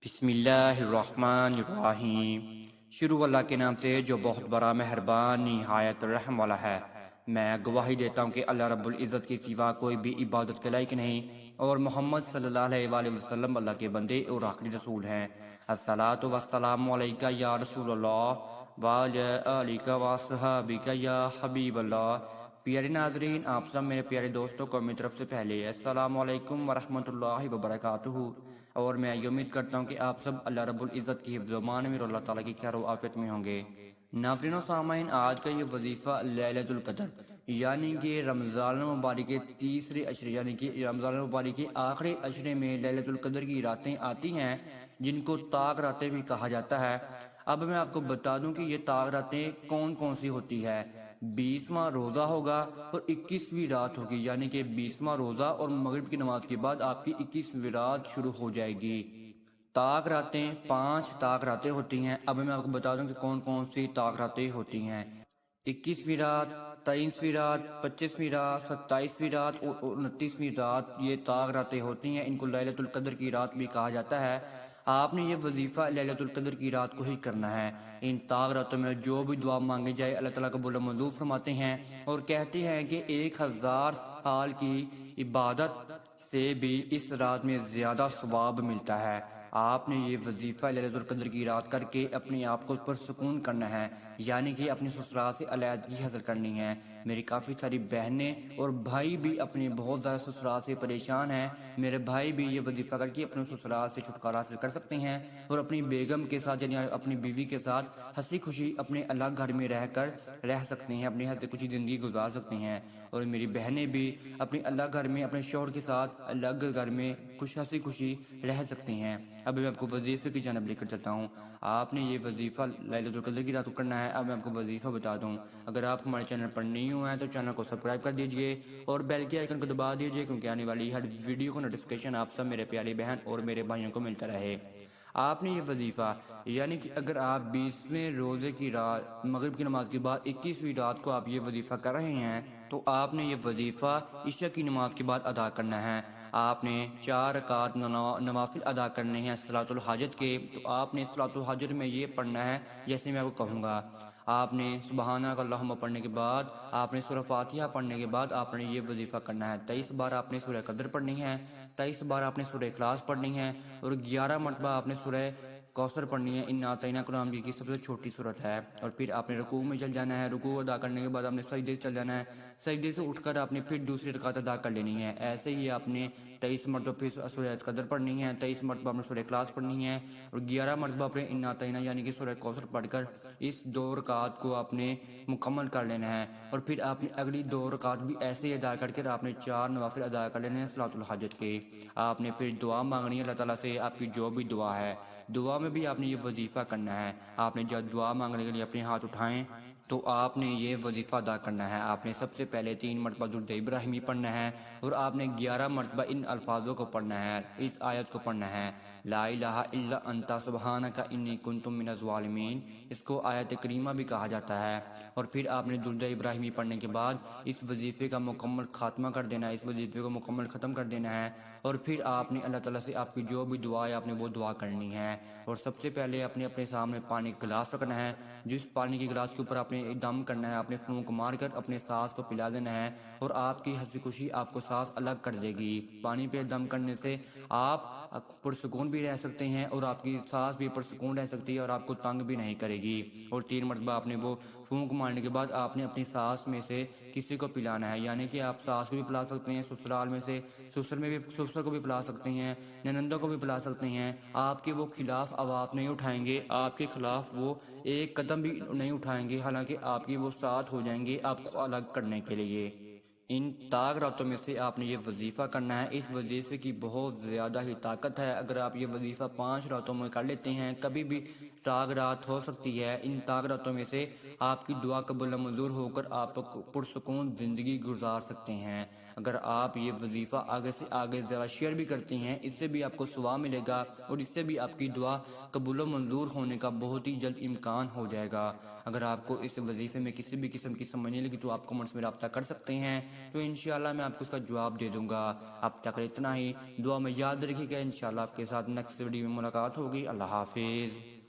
بسم اللہ الرحمن الرحیم۔ شروع اللہ کے نام سے جو بہت بڑا مہربان نہایت رحم والا ہے۔ میں گواہی دیتا ہوں کہ اللہ رب العزت کے سوا کوئی بھی عبادت کے لائق نہیں، اور محمد صلی اللہ علیہ وآلہ وسلم اللہ کے بندے اور آخری رسول ہیں۔ الصلاۃ والسلام علیکہ یا رسول اللہ وعلی آلک واصحابک یا حبیب اللہ۔ پیارے ناظرین، آپ سب میرے پیارے دوستوں کو میری طرف سے پہلے السلام علیکم ورحمۃ اللہ وبرکاتہ، اور میں یہ امید کرتا ہوں کہ آپ سب اللہ رب العزت کی حفظ و امان میں اور اللہ تعالیٰ کی خیر و عافیت میں ہوں گے۔ ناظرین و سامعین، آج کا یہ وظیفہ لیلۃ القدر یعنی کہ رمضان المبارک کے تیسرے عشرے یعنی کہ رمضان المبارک کے آخری عشرے میں لیلۃ القدر کی راتیں آتی ہیں، جن کو طاق راتیں بھی کہا جاتا ہے۔ اب میں آپ کو بتا دوں کہ یہ طاق راتیں کون کون سی ہوتی ہے۔ 20واں روزہ ہوگا اور 21ویں رات ہوگی، یعنی کہ 20واں روزہ اور مغرب کی نماز کے بعد آپ کی 21ویں رات شروع ہو جائے گی۔ طاق راتیں 5 طاق راتیں ہوتی ہیں۔ اب میں آپ کو بتا دوں کہ کون کون سی طاق راتیں ہوتی ہیں۔ 21ویں رات، 23ویں رات، 25ویں رات، 27ویں رات اور 29ویں رات یہ طاق راتیں ہوتی ہیں۔ ان کو لیلۃ القدر کی رات بھی کہا جاتا ہے۔ آپ نے یہ وظیفہ لیلۃ القدر کی رات کو ہی کرنا ہے۔ ان طاق راتوں میں جو بھی دعا مانگی جائے اللہ تعالیٰ قبول و منظور فرماتے ہیں، اور کہتے ہیں کہ 1000 سال کی عبادت سے بھی اس رات میں زیادہ ثواب ملتا ہے۔ آپ نے یہ وظیفہ لیلۃ القدر کی رات کر کے اپنے آپ کو پرسکون کرنا ہے، یعنی کہ اپنے سسرال سے علیحدگی حاصل کرنی ہے۔ میری کافی ساری بہنیں اور بھائی بھی اپنے بہت زیادہ سسرال سے پریشان ہیں۔ میرے بھائی بھی یہ وظیفہ کر کے اپنے سسرال سے چھٹکارا حاصل کر سکتے ہیں، اور اپنی بیگم کے ساتھ یعنی اپنی بیوی کے ساتھ ہنسی خوشی اپنے الگ گھر میں رہ سکتے ہیں، اپنی ہنسی خوشی زندگی گزار سکتے ہیں۔ اور میری بہنیں بھی اپنے الگ گھر میں اپنے شوہر کے ساتھ الگ گھر میں ہنسی خوشی رہ سکتے ہیں۔ اب میں آپ کو وظیفے کی جانب لے کر چلتا ہوں۔ آپ نے یہ وظیفہ لیلۃ القدر کی رات کو کرنا ہے۔ اب میں آپ کو وظیفہ بتا دوں۔ اگر آپ ہمارے چینل پر نہیں ہوئے ہیں تو چینل کو سبسکرائب کر دیجئے اور بیل کے آئیکن کو دبا دیجئے، کیونکہ آنے والی ہر ویڈیو کو نوٹیفیکیشن آپ سب میرے پیارے بہن اور میرے بھائیوں کو ملتا رہے۔ آپ نے یہ وظیفہ یعنی کہ اگر آپ 20ویں روزے کی رات مغرب کی نماز کے بعد 21ویں رات کو آپ یہ وظیفہ کر رہے ہیں، تو آپ نے یہ وظیفہ عشاء کی نماز کے بعد ادا کرنا ہے۔ آپ نے 4 رکعت نوافل ادا کرنے ہیں صلاۃ الحاجت کے۔ تو آپ نے صلاۃ الحاجت میں یہ پڑھنا ہے جیسے میں آپ کو کہوں گا۔ آپ نے سبحانک اللہم پڑھنے کے بعد، آپ نے سورہ فاتحہ پڑھنے کے بعد آپ نے یہ وظیفہ کرنا ہے۔ 23 بار آپ نے سورہ قدر پڑھنی ہے، 23 بار آپ نے سورہ اخلاص پڑھنی ہے، اور 11 مرتبہ آپ نے سورہ کوثر پڑھنی ہے۔ انا اعطیناک قرآن کی سب سے چھوٹی صورت ہے۔ اور پھر آپ نے رکوع میں چل جانا ہے۔ رکوع ادا کرنے کے بعد آپ نے سجدے سے چل جانا ہے۔ سجدے سے اٹھ کر آپ نے پھر دوسری رکعت ادا کر لینی ہے۔ ایسے ہی آپ نے 23 مرتبہ پھر سورہ قدر پڑھنی ہے، 23 مرتبہ آپ نے سورہ اخلاص پڑھنی ہے، اور 11 مرتبہ آپ نے انا اعطیناک یعنی کہ سورہ کوثر پڑھ کر اس 2 رکعات کو آپ نے مکمل کر لینا ہے۔ اور پھر آپ نے اگلی 2 رکعات بھی ایسے ہی ادا کر کے آپ نے 4 نوافل ادا کر لینے ہیں صلاۃ الحاجت کے۔ آپ نے پھر دعا مانگنی ہے اللہ تعالیٰ سے، آپ کی جو بھی دعا ہے۔ دعا میں بھی آپ نے یہ وظیفہ کرنا ہے۔ آپ نے جب دعا مانگنے کے لیے اپنے ہاتھ اٹھائیں تو آپ نے یہ وظیفہ ادا کرنا ہے۔ آپ نے سب سے پہلے 3 مرتبہ درود ابراہیمی پڑھنا ہے، اور آپ نے 11 مرتبہ ان الفاظوں کو پڑھنا ہے، اس آیت کو پڑھنا ہے، لا الہ الا انت سبحانک انی کنت من الظالمین۔ اس کو آیت کریمہ بھی کہا جاتا ہے۔ اور پھر آپ نے درود ابراہیمی پڑھنے کے بعد اس وظیفے کا مکمل خاتمہ کر دینا ہے، اس وظیفے کو مکمل ختم کر دینا ہے۔ اور پھر آپ نے اللہ تعالیٰ سے آپ کی جو بھی دعا ہے آپ نے وہ دعا کرنی ہے۔ اور سب سے پہلے اپنے سامنے پانی کا گلاس رکھنا ہے، جس پانی کے گلاس کے اوپر آپ نے دم کرنا ہے، آپ نے پھونک مار کر اپنے سانس کو پلا دینا ہے، اور آپ کی ہنسی خوشی آپ کو سانس الگ کر دے گی۔ پانی پہ دم کرنے سے آپ پرسکون بھی رہ سکتے ہیں، اور آپ کی سانس بھی پرسکون رہ سکتی ہے، اور آپ کو تنگ بھی نہیں کرے گی۔ اور 3 مرتبہ آپ نے وہ پھونک مارنے کے بعد آپ نے اپنی سانس میں سے کسی کو پلانا ہے، یعنی کہ آپ ساس کو بھی پلا سکتے ہیں، سسرال میں سے سسر کو بھی پلا سکتے ہیں، ننندوں کو بھی پلا سکتے ہیں۔ آپ کے وہ خلاف آواز نہیں اٹھائیں گے، آپ کے خلاف وہ ایک قدم بھی نہیں اٹھائیں گے، حالانکہ آپ کی وہ ساتھ ہو جائیں گے آپ کو الگ کرنے کے لیے۔ ان طاق راتوں میں سے آپ نے یہ وظیفہ کرنا ہے۔ اس وظیفے کی بہت زیادہ ہی طاقت ہے۔ اگر آپ یہ وظیفہ 5 راتوں میں کر لیتے ہیں، کبھی بھی طاق رات ہو سکتی ہے، ان طاق راتوں میں سے آپ کی دعا قبول منظور ہو کر آپ پرسکون زندگی گزار سکتے ہیں۔ اگر آپ یہ وظیفہ آگے سے آگے ذرا شیئر بھی کرتے ہیں، اس سے بھی آپ کو ثواب ملے گا اور اس سے بھی آپ کی دعا قبول و منظور ہونے کا بہت ہی جلد امکان ہو جائے گا۔ اگر آپ کو اس وظیفے میں کسی بھی قسم کی سمجھ نہیں لگی تو آپ کمنٹس میں رابطہ کر سکتے ہیں، تو انشاءاللہ میں آپ کو اس کا جواب دے دوں گا۔ اب تک اتنا ہی، دعا میں یاد رکھیے گا، انشاءاللہ آپ کے ساتھ نیکسٹ ویڈیو میں ملاقات ہوگی۔ اللہ حافظ۔